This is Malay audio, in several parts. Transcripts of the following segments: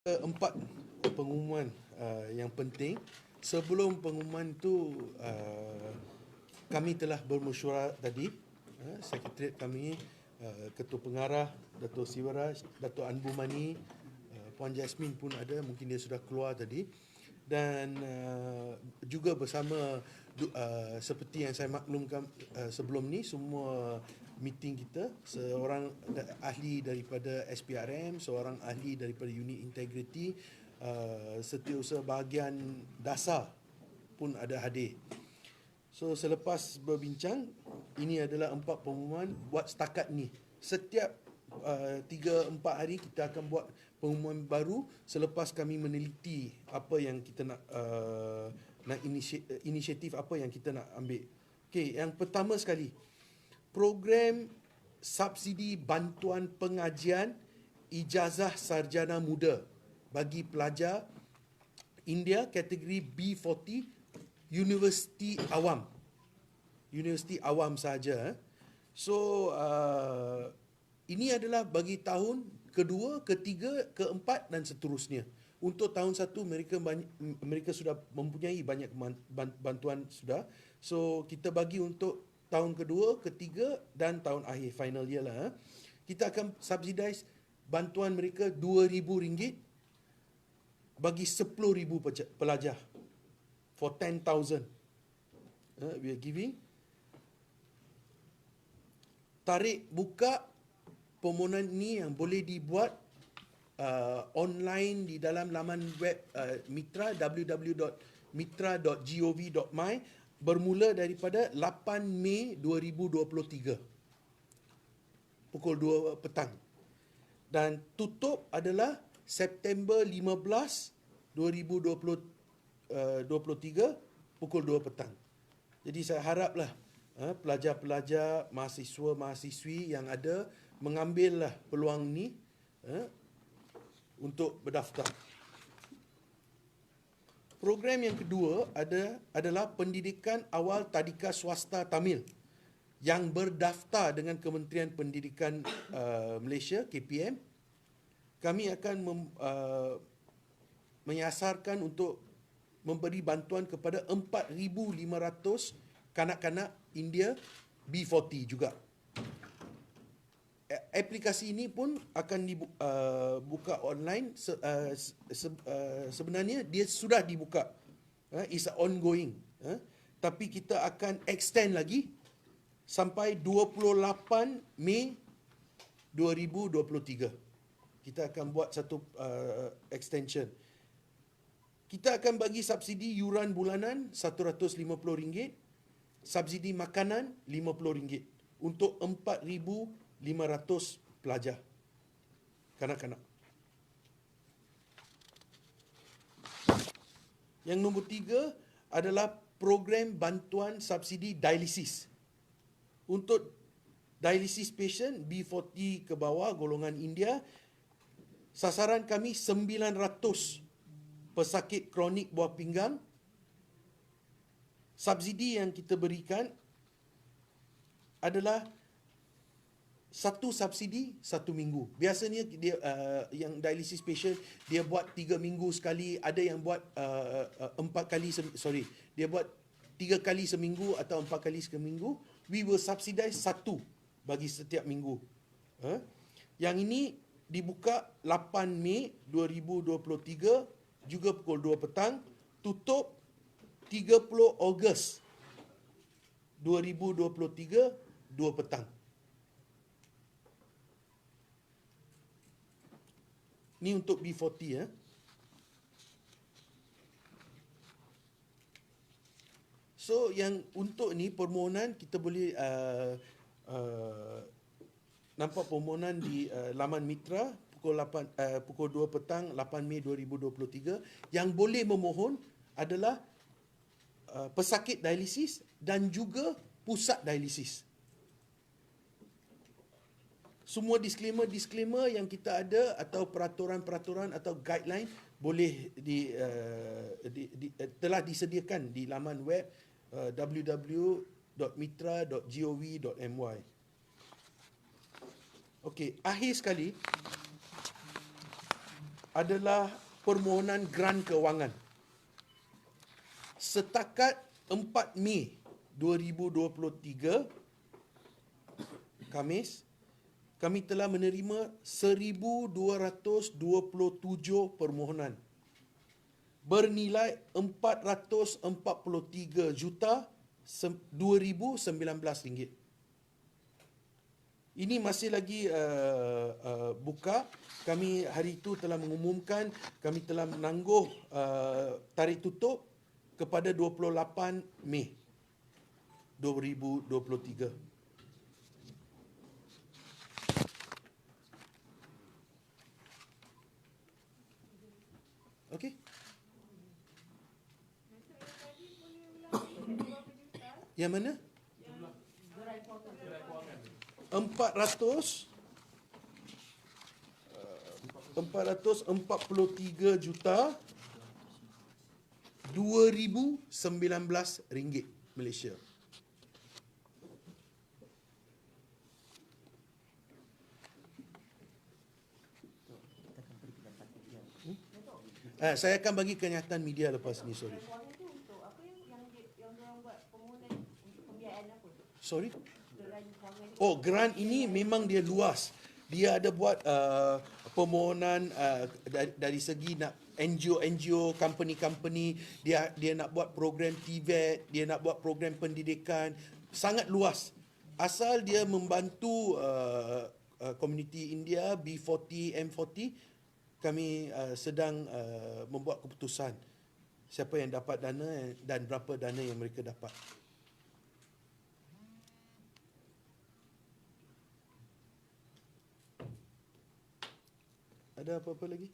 Empat pengumuman yang penting. Sebelum pengumuman tu kami telah bermesyuarat tadi, sekretariat kami, Ketua Pengarah Dato' Siwaraj, Dato' Anbu Mani, Puan Jasmine pun ada, mungkin dia sudah keluar tadi, dan juga bersama seperti yang saya maklumkan sebelum ni, semua meeting kita, seorang ahli daripada SPRM, seorang ahli daripada unit integriti, setiausaha bahagian dasar pun ada hadir. So selepas berbincang, ini adalah 4 pengumuman buat setakat ni. Setiap 3-4 hari kita akan buat pengumuman baru selepas kami meneliti apa yang kita nak inisiatif apa yang kita nak ambil. Okey, yang pertama sekali, program subsidi bantuan pengajian ijazah sarjana muda bagi pelajar India kategori B40 Universiti Awam. Universiti Awam saja. So ini adalah bagi tahun kedua, ketiga, keempat dan seterusnya. Untuk tahun satu mereka sudah mempunyai banyak bantuan sudah. So kita bagi untuk tahun kedua, ketiga dan tahun akhir final year lah. Kita akan subsidize bantuan mereka RM2,000 bagi 10,000 pelajar for 10,000. We are giving. Tarikh buka permohonan ni yang boleh dibuat online di dalam laman web Mitra, www.mitra.gov.my, bermula daripada 8 Mei 2023 pukul 2 petang, dan tutup adalah September 15 2023 pukul 2 petang. Jadi saya haraplah pelajar-pelajar, mahasiswa-mahasiswi yang ada mengambillah peluang ni untuk berdaftar. Program yang kedua adalah pendidikan awal tadika swasta Tamil yang berdaftar dengan Kementerian Pendidikan Malaysia, KPM. Kami akan menyasarkan untuk memberi bantuan kepada 4,500 kanak-kanak India B40 juga. Aplikasi ini pun akan dibuka online. Sebenarnya dia sudah dibuka. It's ongoing. Tapi kita akan extend lagi sampai 28 Mei 2023. Kita akan buat satu extension. Kita akan bagi subsidi yuran bulanan RM150, subsidi makanan RM50 untuk 4,500 pelajar kanak-kanak. Yang nombor 3 adalah program bantuan subsidi dialisis. Untuk dialisis patient B40 ke bawah golongan India, sasaran kami 900 pesakit kronik buah pinggang. Subsidi yang kita berikan adalah satu subsidi 1 minggu. Biasanya dia yang dialysis patient dia buat 3 minggu sekali, ada yang buat 4 kali dia buat 3 kali seminggu atau 4 kali seminggu. We will subsidize 1 bagi setiap minggu. Yang ini dibuka 8 Mei 2023 juga pukul 2 petang, tutup 30 Ogos 2023 2 petang. Ni untuk B40 . So yang untuk ni permohonan kita boleh nampak permohonan di laman Mitra pukul 2 petang 8 Mei 2023. Yang boleh memohon adalah pesakit dialisis dan juga pusat dialisis. Semua disclaimer yang kita ada atau peraturan-peraturan atau guideline boleh telah disediakan di laman web www.mitra.gov.my. Okey, akhir sekali, adalah permohonan grant kewangan. Setakat 4 Mei 2023, Khamis, kami telah menerima 1,227 permohonan bernilai 443 juta 2,019 ringgit. Ini masih lagi buka. Kami hari itu telah mengumumkan kami telah menangguh tarikh tutup kepada 28 Mei 2023. Okey. Yang mana? 443 juta 2,019 ringgit Malaysia. Saya akan bagi kenyataan media lepas ni, sorry. Sorry? Oh, grant ini memang dia luas. Dia ada buat permohonan dari segi nak NGO, company, dia nak buat program TVET, dia nak buat program pendidikan, sangat luas. Asal dia membantu komuniti India, B40, M40, kami sedang membuat keputusan siapa yang dapat dana dan berapa dana yang mereka dapat. Ada apa-apa lagi?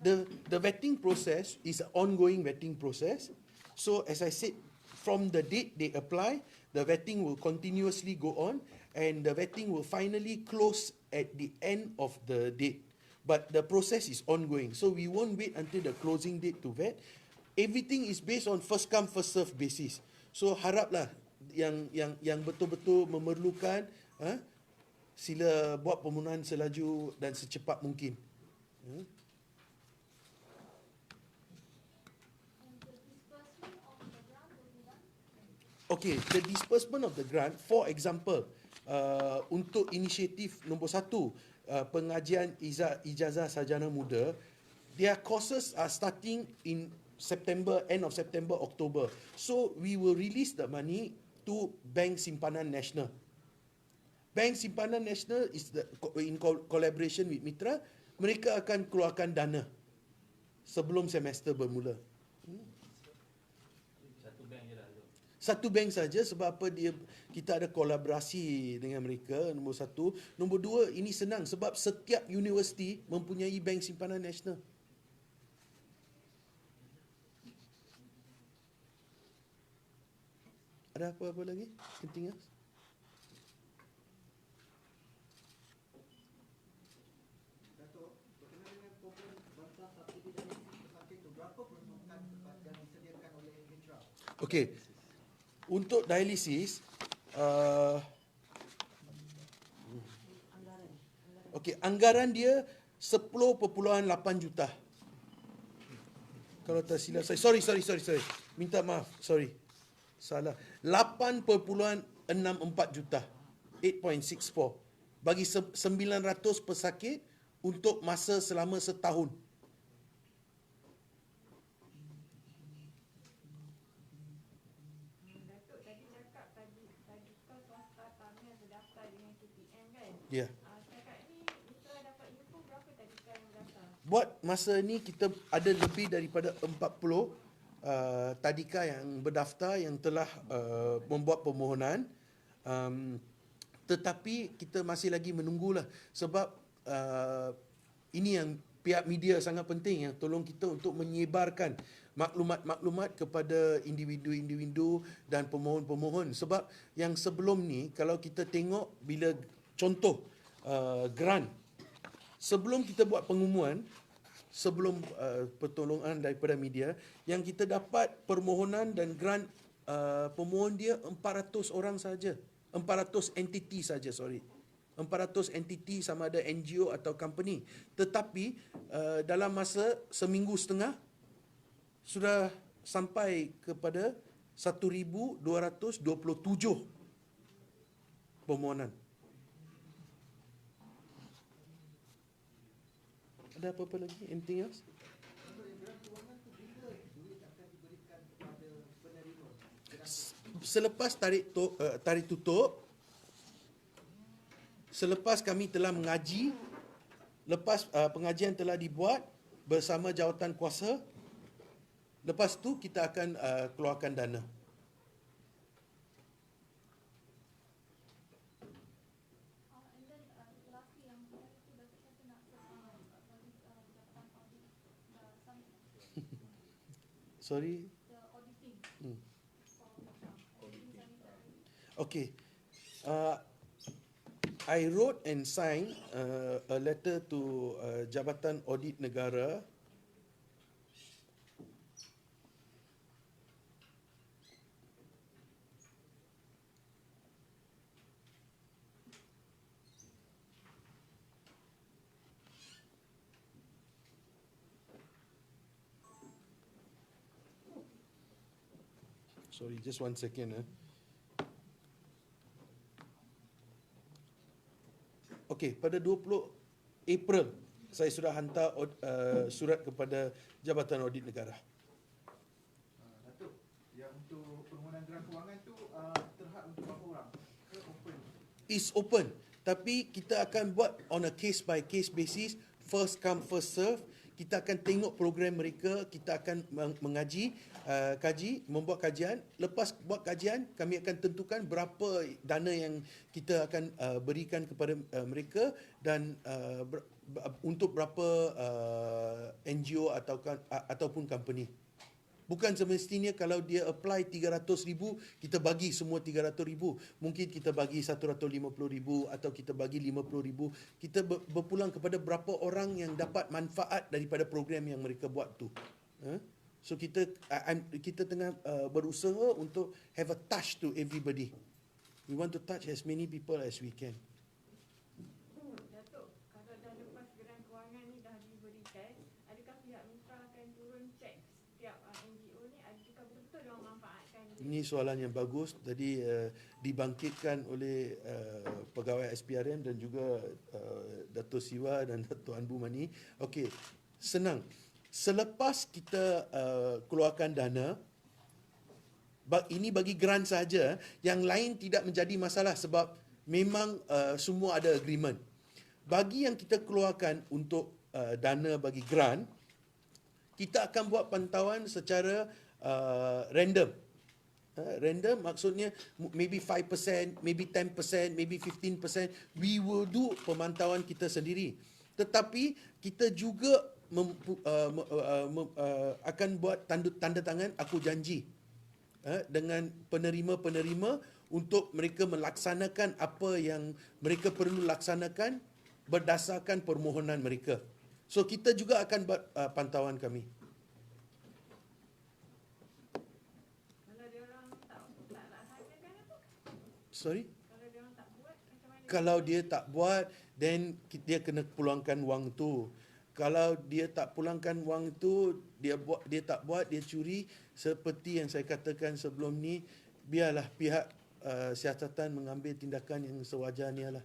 The vetting process is an ongoing vetting process. So as I said, from the date they apply, the vetting will continuously go on and the vetting will finally close at the end of the date. But the process is ongoing. So we won't wait until the closing date to vet. Everything is based on first come first serve basis. So haraplah yang betul-betul memerlukan, sila buat permohonan selaju dan secepat mungkin. Okay, the disbursement of the grant, for example, untuk inisiatif nombor 1, pengajian ijazah sarjana muda, their courses are starting in September, end of September, October. So we will release the money to Bank Simpanan Nasional. Bank Simpanan Nasional is in collaboration with Mitra, mereka akan keluarkan dana sebelum semester bermula. Satu bank saja, sebab apa kita ada kolaborasi dengan mereka, nombor 1. Nombor 2, ini senang sebab setiap universiti mempunyai Bank Simpanan Nasional. Ada apa-apa lagi? Anything else? Dato', berkenaan dengan program bantuan subsidi dan pesakit itu, berapa peruntukan yang disediakan oleh Mitra? Okey. Untuk dialisis, anggaran dia 10.8 juta. Kalau tak silap saya, sorry. Minta maaf, sorry. Salah. 8.64 juta. 8.64. Bagi 900 pesakit untuk masa selama setahun. Ya. Buat masa ni kita ada lebih daripada 40 tadika yang berdaftar yang telah membuat permohonan. Tetapi kita masih lagi menunggulah sebab ini yang pihak media sangat penting yang tolong kita untuk menyebarkan maklumat-maklumat kepada individu-individu dan pemohon-pemohon. Sebab yang sebelum ni kalau kita tengok bila contoh grant, sebelum kita buat pengumuman, sebelum pertolongan daripada media, yang kita dapat permohonan dan grant pemohon dia 400 orang saja. 400 entiti saja, sorry. 400 entiti sama ada NGO atau company. Tetapi dalam masa seminggu setengah sudah sampai kepada 1,227 permohonan. Ada apa-apa lagi? Anything else? Untuk yang gerak kewangan tu bila duit akan diberikan kepada penerima? Selepas tarikh tutup, selepas kami telah mengaji, lepas pengajian telah dibuat bersama jawatan kuasa, lepas tu kita akan keluarkan dana. And then lastly, yang menarik tu Datuk Syafie nak bagi Jabatan Audit summit Sorry. the auditing Hmm. for auditing summit. Okay. I wrote and signed a letter to Jabatan Audit Negara Sorry, just one second. Okey, pada 20 April saya sudah hantar surat kepada Jabatan Audit Negara. Datuk, yang untuk permohonan gerak kewangan tu terhad untuk berapa orang? Ke open? Is open, tapi kita akan buat on a case by case basis, first come first serve. Kita akan tengok program mereka, kita akan mengaji, kaji, membuat kajian. Lepas buat kajian, kami akan tentukan berapa dana yang kita akan berikan kepada mereka dan untuk berapa NGO ataupun company. Bukan semestinya kalau dia apply 300,000, kita bagi semua 300,000. Mungkin kita bagi 150,000 atau kita bagi 50,000. Kita berpulang kepada berapa orang yang dapat manfaat daripada program yang mereka buat tu. So kita tengah berusaha untuk have a touch to everybody. We want to touch as many people as we can. Datuk, kalau dah lepas geran kewangan ni dah diberikan, adakah pihak mitra akan turun cek setiap NGO ni, adakah betul-betul diorang manfaatkan duit? Ini soalan yang bagus. Tadi dibangkitkan oleh pegawai SPRM dan juga Dato' Siwa dan Dato' Anbu Mani. Okey, senang. Selepas kita keluarkan dana, ini bagi grant saja, yang lain tidak menjadi masalah sebab memang semua ada agreement. Bagi yang kita keluarkan untuk dana bagi grant, kita akan buat pantauan secara random. Random maksudnya maybe 5%, maybe 10%, maybe 15%. We will do pemantauan kita sendiri. Tetapi kita juga akan buat tanda tangan aku janji dengan penerima-penerima untuk mereka melaksanakan apa yang mereka perlu laksanakan berdasarkan permohonan mereka. So kita juga akan buat pantauan kami. Kalau diorang tak laksanakan apa? Sorry? Kalau diorang tak buat, macam mana? Kalau dia tak buat, then dia kena pulangkan wang tu. Kalau dia tak pulangkan wang tu, dia tak buat, dia curi, seperti yang saya katakan sebelum ni, biarlah pihak siasatan mengambil tindakan yang sewajarnya lah.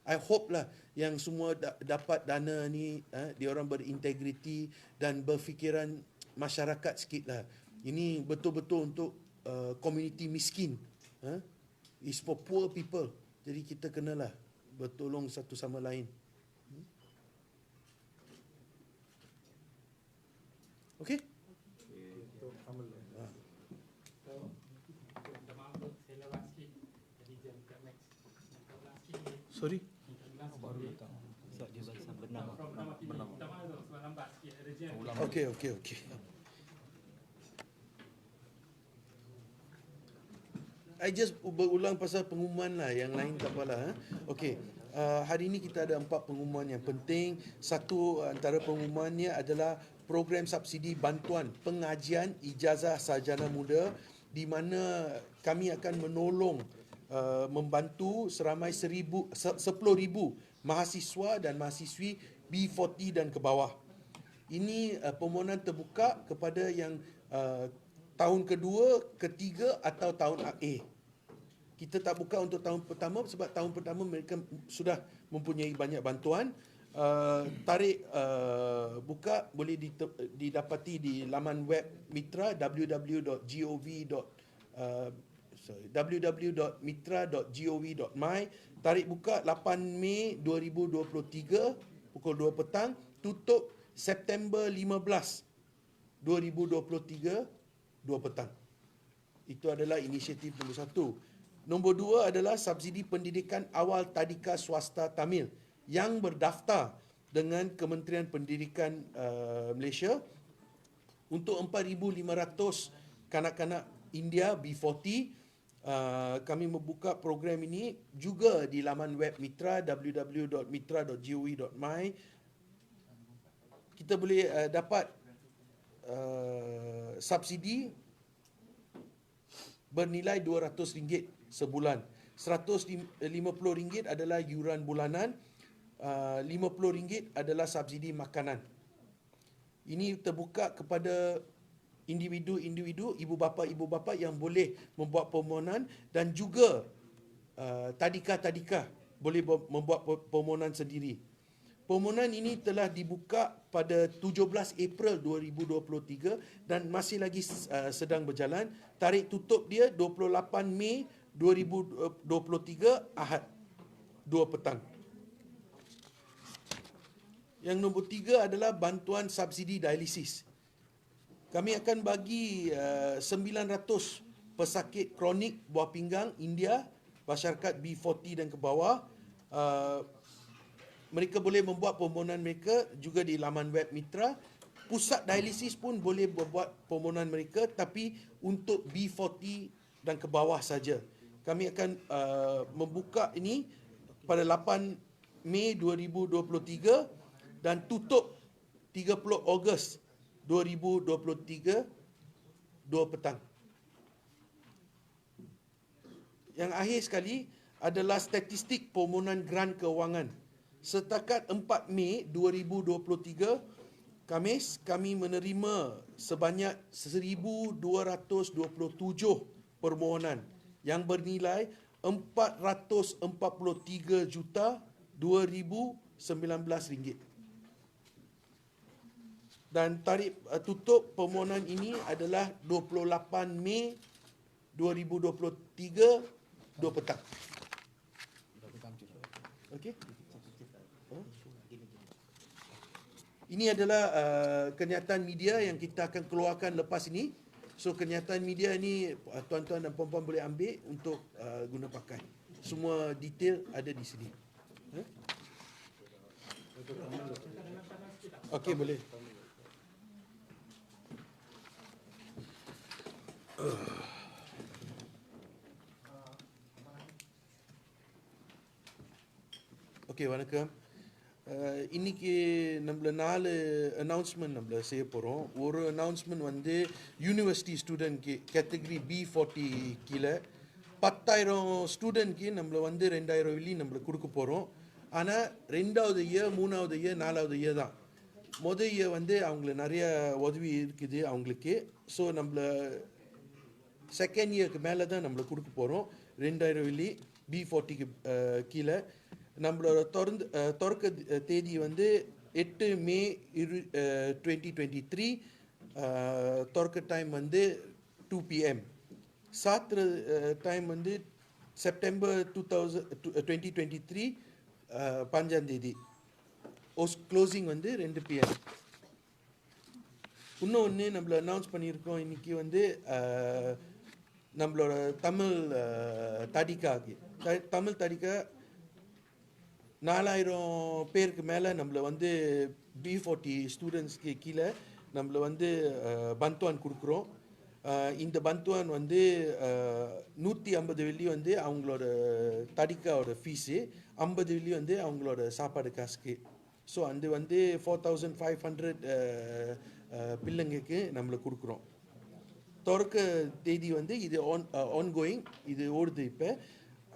I hope lah yang semua dapat dana ni, dia orang berintegriti dan berfikiran masyarakat sikit lah. Ini betul-betul untuk komuniti miskin. It's for poor people. Jadi kita kenalah bertolong satu sama lain. Okey? Sorry? Okey. I just berulang pasal pengumuman lah, yang lain tak apalah. Okey. Hari ini kita ada 4 pengumuman yang penting. Satu antara pengumumannya adalah program subsidi bantuan pengajian ijazah sarjana muda, di mana kami akan menolong membantu seramai 10,000 mahasiswa dan mahasiswi B40 dan ke bawah. Ini permohonan terbuka kepada yang tahun kedua, ketiga atau tahun A. Kita tak buka untuk tahun pertama sebab tahun pertama mereka sudah mempunyai banyak bantuan. Tarikh buka boleh didapati di laman web Mitra www.mitra.gov.my. Tarikh buka 8 Mei 2023 pukul 2 petang, tutup September 15 2023 2 petang. Itu adalah inisiatif nombor 1. Nombor 2 adalah subsidi pendidikan awal tadika swasta Tamil yang berdaftar dengan Kementerian Pendidikan Malaysia untuk 4,500 kanak-kanak India B40. Kami membuka program ini juga di laman web Mitra www.mitra.gov.my. Kita boleh dapat subsidi bernilai RM200 sebulan. RM150 adalah yuran bulanan, RM50 adalah subsidi makanan. Ini terbuka kepada individu-individu, ibu bapa yang boleh membuat permohonan dan juga tadika-tadika boleh membuat permohonan sendiri. Permohonan ini telah dibuka pada 17 April 2023 dan masih lagi sedang berjalan. Tarikh tutup dia 28 Mei 2023 Ahad 2 petang. Yang nombor 3 adalah bantuan subsidi dialisis. Kami akan bagi 900 pesakit kronik buah pinggang India, masyarakat B40 dan ke bawah. Mereka boleh membuat permohonan mereka juga di laman web Mitra. Pusat dialisis pun boleh membuat permohonan mereka tapi untuk B40 dan ke bawah saja. Kami akan membuka ini pada 8 Mei 2023 dan tutup 30 Ogos 2023 2 petang. Yang akhir sekali adalah statistik permohonan geran keuangan. Setakat 4 Mei 2023, Khamis, kami menerima sebanyak 1,227 permohonan yang bernilai RM443,2,019. Dan tarikh tutup permohonan ini adalah 28 Mei 2023, 2 petang. Okey. Ini adalah kenyataan media yang kita akan keluarkan lepas ini. So kenyataan media ni tuan-tuan dan puan-puan boleh ambil untuk guna pakai. Semua detail ada di sini. Okey, boleh. Okey, வணக்கம். இன்னைக்கு நம்மள 4 அனௌன்ஸ்மெண்ட் நம்மள செய்ய போகிறோம். ஒரு அனௌன்ஸ்மெண்ட் வந்து யூனிவர்சிட்டி ஸ்டூடெண்ட்க்கு category B40 கீழே 10,000 ஸ்டூடெண்ட்க்கு நம்மள வந்து 2,000 வெள்ளி நம்மளுக்கு கொடுக்க போகிறோம். ஆனால் 2வது இயர் 3வது இயர் 4வது இயர் தான். முதல் இயர் வந்து அவங்களுக்கு நிறைய உதவி இருக்குது அவங்களுக்கு. ஸோ நம்மள செகண்ட் இயருக்கு மேலே தான் நம்மளுக்கு கொடுக்க போகிறோம் 2,000 வெள்ளி B40க்கு கீழே. நம்மளோட தொடக்க தேதி வந்து 8 மே 2023. தொடக்க டைம் வந்து 2 PM. சாத்திர டைம் வந்து செப்டம்பர் 2023 5ஆம் தேதி. க்ளோசிங் வந்து 2 PM. இன்னொன்று நம்மள அனௌன்ஸ் பண்ணியிருக்கோம் இன்றைக்கி வந்து நம்மளோட தமிழ் தடிக்காக்கு தமிழ் தடிக்கா 4,000 பேருக்கு மேலே நம்மளை வந்து B40 ஸ்டூடெண்ட்ஸ்க்கு கீழே நம்மளை வந்து பந்துவான் கொடுக்குறோம். இந்த பந்துவான் வந்து 150 வெள்ளி வந்து அவங்களோட தடிக்காவோட ஃபீஸு, 50 வெள்ளி வந்து அவங்களோட சாப்பாடு காசுக்கு. ஸோ அது வந்து 4,500 பிள்ளைங்களுக்கு நம்மளை கொடுக்குறோம். தொடக்க தேதி வந்து இது ஆன்கோயிங், இது ஓடுது இப்போ.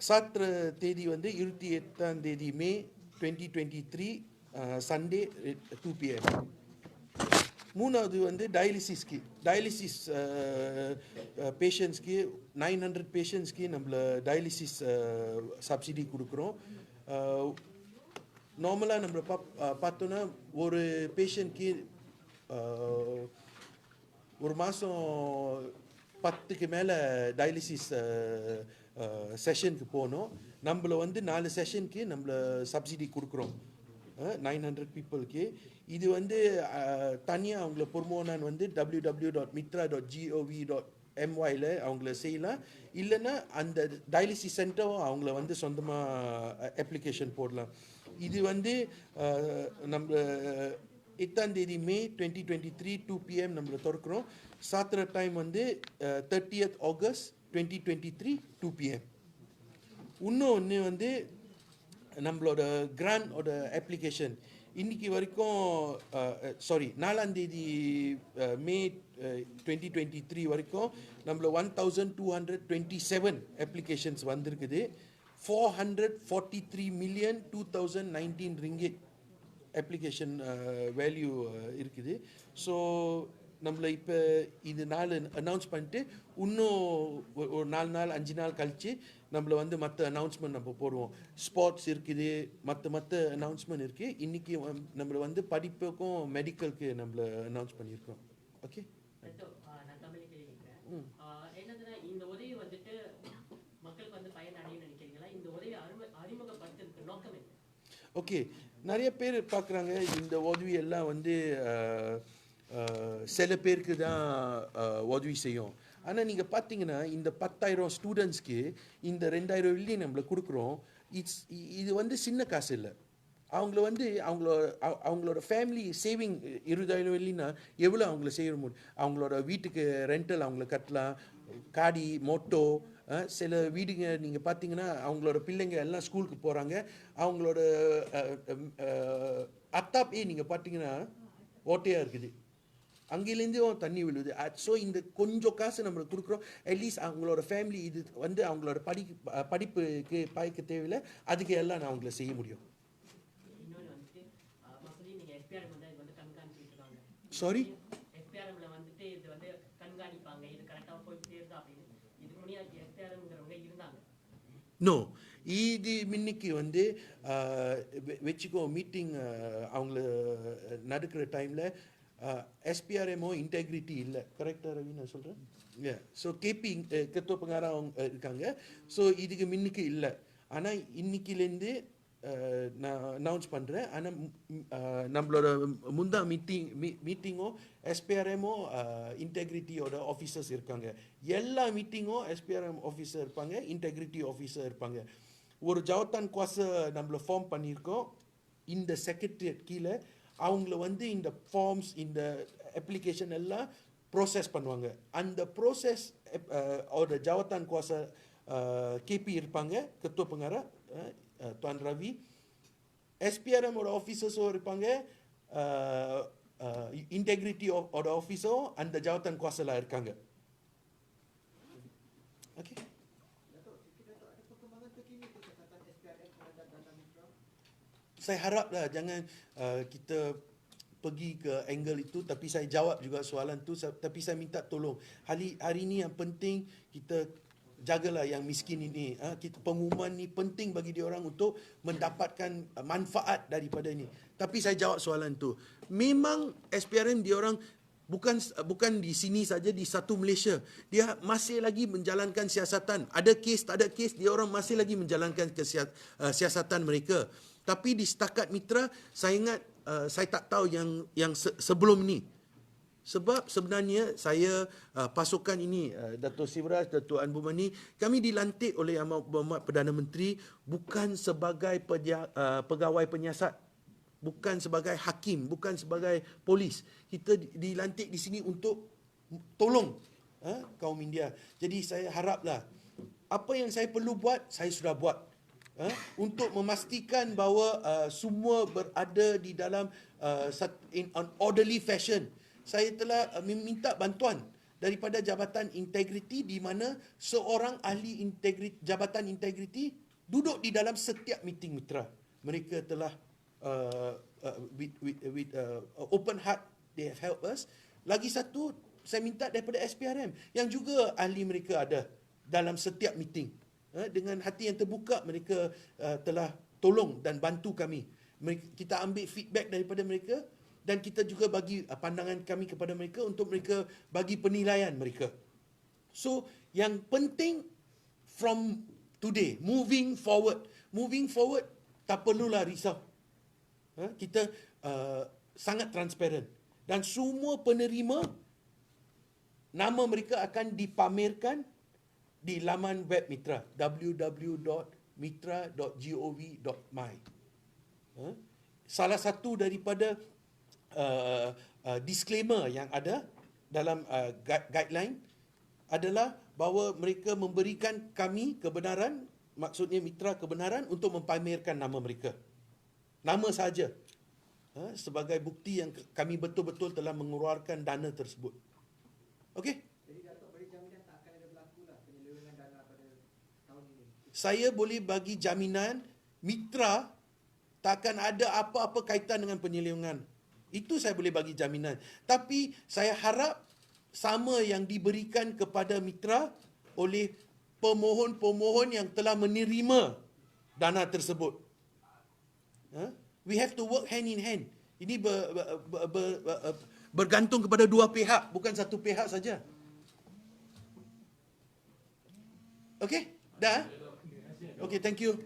சற்ற தேதி வந்து 28ஆம் தேதி மே 2023 சண்டே 2 PM. மூணாவது வந்து டயாலிசிஸ்க்கு பேஷண்ட்ஸ்க்கு 900 பேஷண்ட்ஸ்க்கு நம்மள டயாலிசிஸ் சப்சிடி கொடுக்குறோம். நார்மலாக நம்ம பார்த்தோன்னா ஒரு பேஷண்ட்க்கு ஒரு மாதம் 10க்கு மேலே டயாலிசிஸ் செஷனுக்கு போகணும். நம்மள வந்து 4 செஷனுக்கு நம்மள சப்சிடி கொடுக்குறோம் 900 பீப்புளுக்கு. இது வந்து தனியாக அவங்கள பொறுமோனான்னு வந்து www.mitra.gov.my அவங்கள செய்யலாம். இல்லைன்னா அந்த டயாலிசிஸ் சென்டரும் அவங்கள வந்து சொந்தமாக அப்ளிகேஷன் போடலாம். இது வந்து நம்ம 8ஆம் தேதி மே 2023 2 PM நம்மள திறக்கிறோம். சாத்திர டைம் வந்து 30th ஆகஸ்ட் 2023 2 PM. இன்னொன்று வந்து நம்மளோட கிராண்டோட அப்ளிகேஷன் இன்னைக்கு வரைக்கும் 4ஆம் தேதி மே 2023 வரைக்கும் நம்மள 1227 அப்ளிகேஷன்ஸ் வந்திருக்குது. 443,002,019 ringgit அப்ளிகேஷன் வேல்யூ இருக்குது. ஸோ நம்மளை இப்போ இது அனௌன்ஸ் பண்ணிட்டு இன்னும் ஒரு 4 நாள் 5 நாள் கழித்து நம்மளை வந்து மற்ற அனௌன்ஸ்மெண்ட் நம்ம போடுவோம். ஸ்போர்ட்ஸ் இருக்குது, மற்ற அனௌன்ஸ்மெண்ட் இருக்குது. இன்றைக்கி நம்மளை வந்து படிப்புக்கும் மெடிக்கலுக்கு நம்மளை அனௌன்ஸ் பண்ணியிருக்கோம். ஓகே, நான் தமிழ் கேட்குறேன். என்னதுன்னா இந்த உதவி வந்துட்டு மக்களுக்கு வந்து பயன் அடையும் நினைக்கிறீங்களா? இந்த உதவி அறிமுகப்படுத்துறதுக்கு நோக்கம் என்ன? ஓகே, நிறைய பேர் பார்க்குறாங்க இந்த உதவி எல்லாம் வந்து சில பேருக்கு தான் உதவி செய்யும். ஆனால் நீங்கள் பார்த்தீங்கன்னா இந்த 10,000 ஸ்டூடெண்ட்ஸ்க்கு இந்த 2,000 வெள்ளி நம்மள கொடுக்குறோம். இது வந்து சின்ன காசு இல்லை. அவங்கள வந்து அவங்களோட ஃபேமிலி சேவிங் 20,000 வெள்ளினா எவ்வளோ அவங்கள செய்ய முடியும்? அவங்களோட வீட்டுக்கு ரெண்டல் அவங்கள கட்டலாம், காடி மோட்டோ. சில வீடுங்க நீங்கள் பார்த்தீங்கன்னா அவங்களோட பிள்ளைங்க எல்லாம் ஸ்கூலுக்கு போகிறாங்க. அவங்களோட அத்தாப்பே நீங்கள் பார்த்தீங்கன்னா ஓட்டையாக இருக்குது, அங்கேலேருந்தும் தண்ணி விழுது. ஸோ இந்த கொஞ்சம் காசு நம்மளுக்கு கொடுக்குறோம். அட்லீஸ்ட் அவங்களோட ஃபேமிலி இது வந்து அவங்களோட படிப்புக்கு பாய்க்க தேவையில்லை, அதுக்கு எல்லாம் நான் அவங்கள செய்ய முடியும். இன்னொன்று வந்துட்டு மசூதி நீங்கள் எஸ்பிஆர்எம் வந்து இது வந்து கண்காணிச்சுட்டு இருக்காங்க. சாரி, எஸ்பிஆர்எம்ல வந்துட்டு இது வந்து கண்காணிப்பாங்க, இது கரெக்டாக போய் சேருதா அப்படின்னு. இதுக்கு முன்னாடி எஸ்பிஆர்எம்ங்கிறவங்க இருந்தாங்க. நோ, இது மின்னிக்கு வந்து வச்சுக்கோ மீட்டிங் அவங்கள நடக்கிற டைமில் எஸ்பிஆர்எம்மோ இன்டெகிரிட்டி இல்லை. கரெக்டாக ரவி நான் சொல்கிறேன்? ஸோ கேபி கத்துவ பங்காரா அவங்க இருக்காங்க. ஸோ இதுக்கு மின்னுக்கு இல்லை. ஆனால் இன்னைக்கிலேருந்து நான் அனௌன்ஸ் பண்ணுறேன். ஆனால் நம்மளோட முந்தா மீட்டிங்கோ எஸ்பிஆர்எம்மோ இன்டெகிரிட்டியோட ஆஃபீஸர்ஸ் இருக்காங்க. எல்லா மீட்டிங்கும் எஸ்பிஆர்எம் ஆஃபீஸர் இருப்பாங்க, இன்டெகிரிட்டி ஆஃபீஸர் இருப்பாங்க. ஒரு ஜவத்தான் குவாஸை நம்மள ஃபார்ம் பண்ணியிருக்கோம். இந்த செக்ரட்டரியேட் கீழே அவங்கள வந்து இந்த ஃபார்ம்ஸ் இந்த அப்ளிகேஷன் எல்லாம் ப்ரோசஸ் பண்ணுவாங்க. அந்த ப்ரோசஸ் ஒரு ஜவத்தான் குவாஸை கேபி இருப்பாங்க, கத்துவ பங்காரா துவான் ரவி. எஸ்பிஆர்எம்மோட ஆஃபீஸர்ஸும் இருப்பாங்க, இன்டெகிரிட்டி ஓட ஆஃபீஸரும் அந்த ஜவத்தான் குவாஸெல்லாம் இருக்காங்க. Okay, ada perkembangan terkini kesihatan SPRM terhadap data mitra? saya haraplah jangan kita pergi ke angle itu, tapi saya jawab juga soalan tu, tapi saya minta tolong. Hari ini yang penting kita jagalah yang miskin ini. Kita pengumuman ni penting bagi dia orang untuk mendapatkan manfaat daripada ini. Tapi saya jawab soalan tu. Memang SPRM dia orang bukan di sini saja, di satu Malaysia. Dia masih lagi menjalankan siasatan. Ada kes, tak ada kes, dia orang masih lagi menjalankan siasatan mereka. Tapi di setakat mitra, saya ingat saya tak tahu yang sebelum ni. Sebab sebenarnya saya pasukan ini, Dato' Sivraj, Dato' Anbu Mani, kami dilantik oleh Amat Berhormat Perdana Menteri bukan sebagai pegawai penyiasat, bukan sebagai hakim, bukan sebagai polis. Kita dilantik di sini untuk tolong kaum India. Jadi saya haraplah apa yang saya perlu buat, saya sudah buat. Untuk memastikan bahawa semua berada di dalam in an orderly fashion. Saya telah meminta bantuan daripada Jabatan Integriti di mana seorang ahli Jabatan Integriti duduk di dalam setiap meeting mitra. Mereka telah with open heart they have helped us. Lagi satu, saya minta daripada SPRM yang juga ahli mereka ada dalam setiap meeting. Dengan hati yang terbuka mereka telah tolong dan bantu kami. Kita ambil feedback daripada mereka dan kita juga bagi pandangan kami kepada mereka untuk mereka bagi penilaian mereka. So, yang penting from today, moving forward, tak perlulah risau. Kita sangat transparent dan semua penerima nama mereka akan dipamerkan di laman web Mitra www.mitra.gov.my. Salah satu daripada disclaimer yang ada dalam guideline adalah bahawa mereka memberikan kami kebenaran, maksudnya Mitra kebenaran untuk mempamerkan nama mereka. Nama saja. Sebagai bukti yang kami betul-betul telah mengeluarkan dana tersebut. Okey? Jadi Datuk beri jaminan tak akan ada berlaku lah penyelewengan dana pada tahun ini. Saya boleh bagi jaminan Mitra tak akan ada apa-apa kaitan dengan penyelewengan. Itu saya boleh bagi jaminan. Tapi saya harap sama yang diberikan kepada Mitra oleh pemohon-pemohon yang telah menerima dana tersebut. We have to work hand in hand. Ini bergantung kepada dua pihak, bukan satu pihak saja. Okey? Dah? Okey, thank you.